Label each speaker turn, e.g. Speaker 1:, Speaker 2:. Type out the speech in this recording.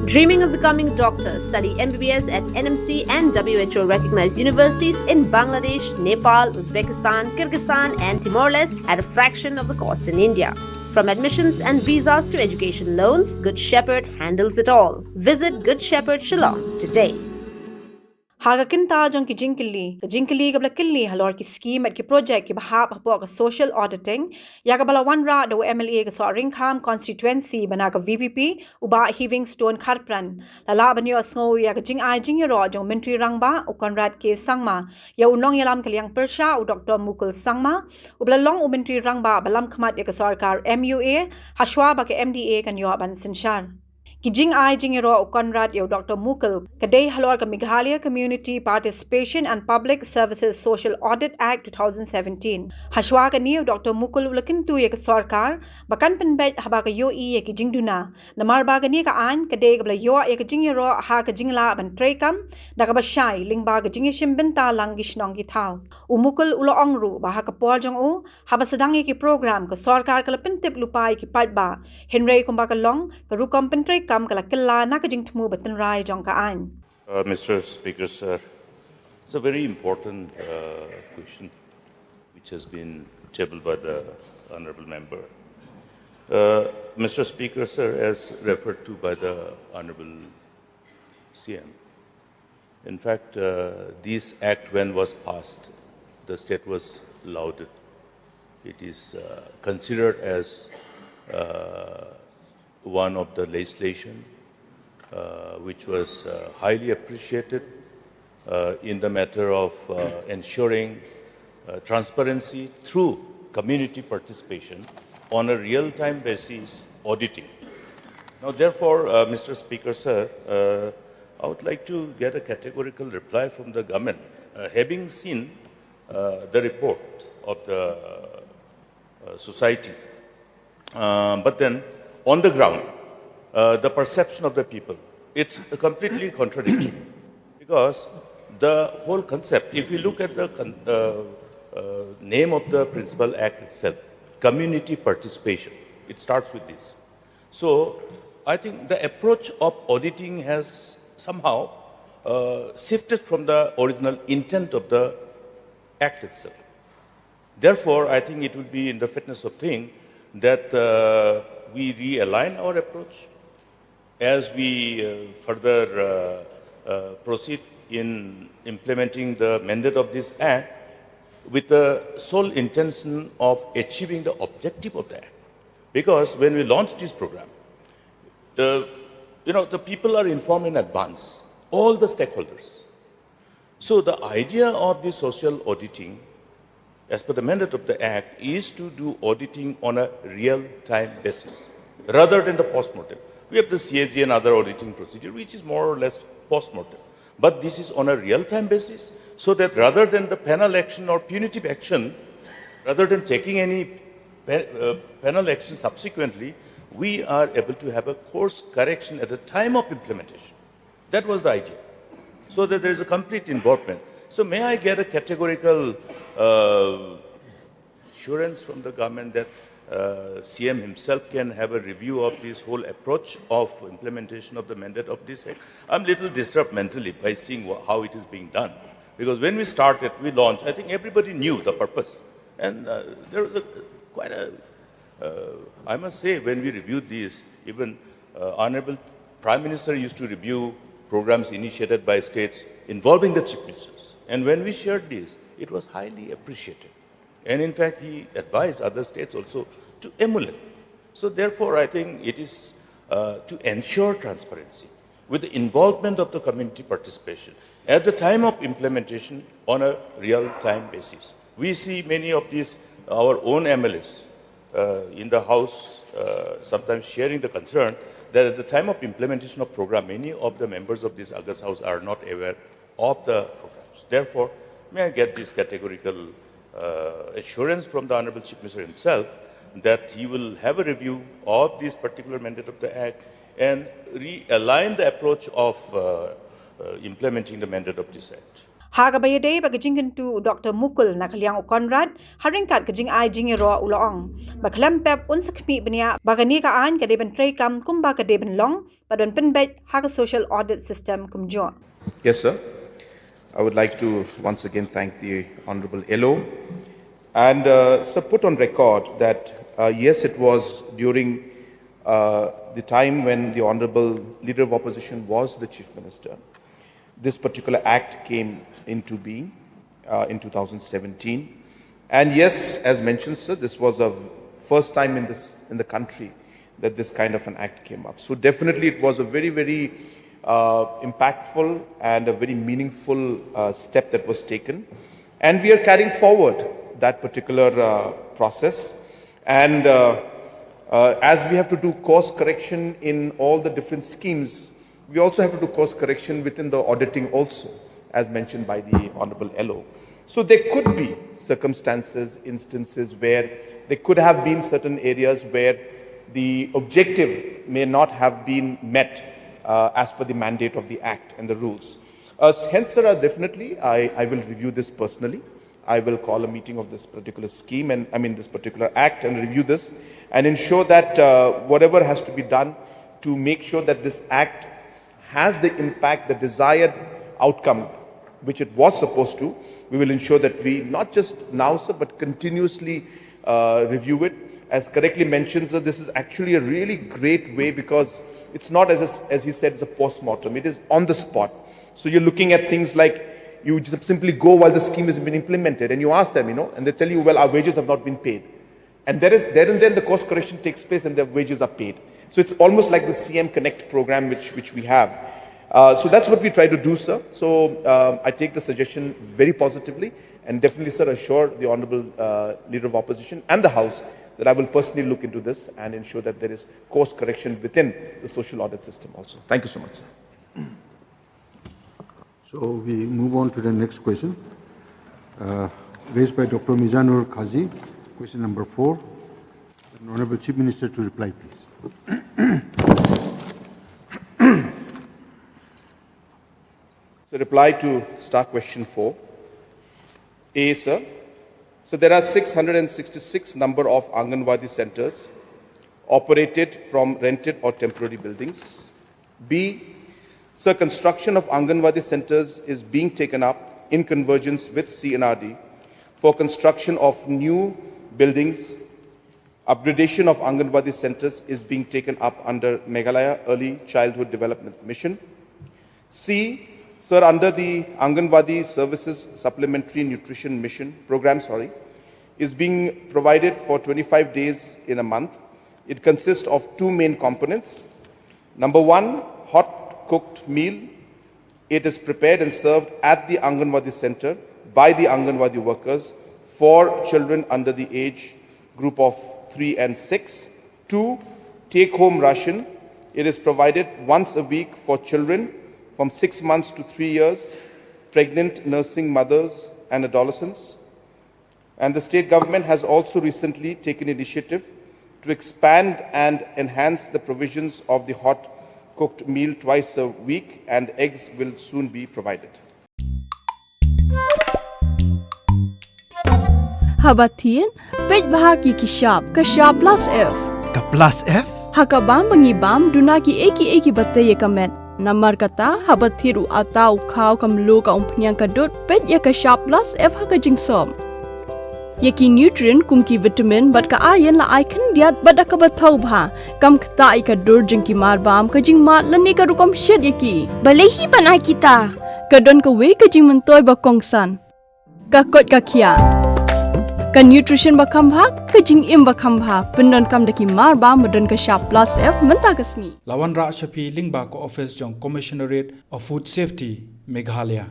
Speaker 1: Dreaming of becoming doctor? Study MBBS at NMC and WHO recognized universities in Bangladesh, Nepal, Uzbekistan, Kyrgyzstan, and Timor-Leste at a fraction of the cost in India. From admissions and visas to education loans, Good Shepherd handles it all. Visit Good Shepherd Shillong today.
Speaker 2: Haga kinta jong ki Jingkyntu gabla killi Halor ki scheme at ki project ki bahap hapo ka social auditing ya gabala wanra do MLA ka so ringkham constituency bana ka VPP uba heaving stone kharpran lala banyo sngo ya ka Ïaroh jong menteri rangba u Conrad ke sangma ya unong yalam kaliang persha u Dr Mukul sangma u blalong u menteri rangba balam khmat ya ka sarkar MUA hashwa ba ka MDA kan yo ban sinshar Ki Ïaroh u Conrad yo Dr. Mukul kadai Halor ka Meghalaya Community Participation and Public Services Social Audit Act 2017. Hashwa ka niyo Dr. Mukul Ulakintu ya ka sarkar bakan penbet haba ka yo ya ki Jingduna. Namar ba ka niya ka an kadai ka yo ya ka Ïaroh ha ka Jingla ban trekam da ka basyay lingba ka Jingishim benta lang gishnong ki tao. Umukul ulo ongru ba ha ka pol jong u haba sedang ya ki program ka sarkar ka lapintip lupay ki patba Henry kumba ka long ka rukom pentrek
Speaker 3: Mr. Speaker, sir, it's a very important question which has been tabled by the Honourable Member. Mr. Speaker, sir, as referred to by the Honourable CM, in fact, this Act, when was passed, the state was lauded. It is considered as one of the legislation which was highly appreciated in the matter of ensuring transparency through community participation on a real-time basis auditing. Now, therefore, Mr. Speaker, sir, I would like to get a categorical reply from the government, having seen the report of the society, but then on the ground, the perception of the people, it's completely contradictory. Because the whole concept, if you look at the name of the principal act itself, community participation, it starts with this. So I think the approach of auditing has somehow shifted from the original intent of the act itself. Therefore, I think it would be in the fitness of thing that we realign our approach as we further proceed in implementing the mandate of this Act with the sole intention of achieving the objective of the Act. Because when we launch this program, the people are informed in advance, all the stakeholders. So the idea of the social auditing, as per the mandate of the Act, is to do auditing on a real-time basis, rather than the post-mortem. We have the CAG and other auditing procedure, which is more or less post-mortem. But this is on a real-time basis, so that rather than the penal action or punitive action, rather than taking any penal action subsequently, we are able to have a course correction at the time of implementation. That was the idea, so that there is a complete involvement. So may I get a categorical assurance from the government that CM himself can have a review of this whole approach of implementation of the mandate of this Act? I'm a little disturbed mentally by seeing how it is being done. Because when we started, we launched, I think everybody knew the purpose. And there was I must say, when we reviewed these, even Honorable Prime Minister used to review programs initiated by states involving the chief ministers. And when we shared this, it was highly appreciated. And in fact, he advised other states also to emulate. So therefore, I think it is to ensure transparency with the involvement of the community participation at the time of implementation on a real-time basis. We see many of these, our own MLAs in the House, sometimes sharing the concern that at the time of implementation of program, many of the members of this August House are not aware of the programs. Therefore, may I get this categorical assurance from the Honorable Chief Minister himself that he will have a review of this particular mandate of the Act and realign the approach of implementing the mandate of this Act.
Speaker 2: Haga bayade ba Jingkyntu Dr. Mukul na kaliang Conrad haringkat ka Ïaroh uloong ba klempep unsakmi bania bagani ka an ka deben trekam kumba ka deben long padon penbet haga social audit system kumjo.
Speaker 4: Yes, sir. I would like to once again thank the Honorable Ïaroh and sir, put on record that yes, it was during the time when the Honorable Leader of Opposition was the Chief Minister. This particular act came into being in 2017. And yes, as mentioned, sir, this was a first time in the country that this kind of an act came up. So definitely it was a very, very impactful and a very meaningful step that was taken. And we are carrying forward that particular process. And as we have to do course correction in all the different schemes, we also have to do course correction within the auditing also, as mentioned by the Honorable Ïaroh. So there could be circumstances, instances where there could have been certain areas where the objective may not have been met as per the mandate of the Act and the rules. Hence, sir, definitely I will review this personally. I will call a meeting of this particular scheme and this particular Act and review this and ensure that whatever has to be done to make sure that this Act has the impact, the desired outcome, which it was supposed to, we will ensure that we not just now, sir, but continuously review it. As correctly mentioned, sir, this is actually a really great way because it's not as he said, it's a post-mortem. It is on the spot. So you're looking at things like you just simply go while the scheme is being implemented and you ask them, and they tell you, well, our wages have not been paid. And there and then the course correction takes place and the wages are paid. So it's almost like the CM Connect program which we have. So that's what we try to do, sir. So I take the suggestion very positively and definitely, sir, assure the Honorable Leader of Opposition and the House that I will personally look into this and ensure that there is course correction within the social audit system also. Thank you so much, sir.
Speaker 5: So we move on to the next question, raised by Dr. Mizanur Kazi, question number 4. The Honorable Chief Minister to reply, please.
Speaker 4: So reply to star question 4. A, sir. So there are 666 number of Anganwadi centers operated from rented or temporary buildings. B, sir, construction of Anganwadi centers is being taken up in convergence with CNRD for construction of new buildings. Upgradation of Anganwadi centers is being taken up under Meghalaya Early Childhood Development Mission. C, sir, under the Anganwadi Services Supplementary Nutrition Mission program, is being provided for 25 days in a month. It consists of 2 main components. Number 1, hot cooked meal. It is prepared and served at the Anganwadi center by the Anganwadi workers for children under the age group of 3 and 6. 2, take-home ration. It is provided once a week for children from 6 months to 3 years, pregnant nursing mothers and adolescents. And the state government has also recently taken initiative to expand and enhance the provisions of the hot cooked meal twice a week, and eggs will soon be provided.
Speaker 6: Habatin, pej bahaki kashab plus F.
Speaker 7: Ka plus F?
Speaker 6: Hakabam bangibam dunaki eki bataye kamet. Namar kata habathiru atau khau kamlu ka umpnyang kadut pej ya kashab plus F hakajingsom. Yaki nutrient kumki vitamin bat ka iron la icon diat bat ka bathau bha kam khta I ka dur jingki mar bam ka jing mat lani ka rukom shed yaki balehi banai kita ka don ka we ka jing mentoy ba kongsan ka kot ka khia ka nutrition ba kham bha ka jing im ba kham bha pendon kam daki mar bam modon ka sharp plus F menta kasni
Speaker 7: Lawan Ra Shafi Lingba ko office jong Commissionerate of Food Safety Meghalaya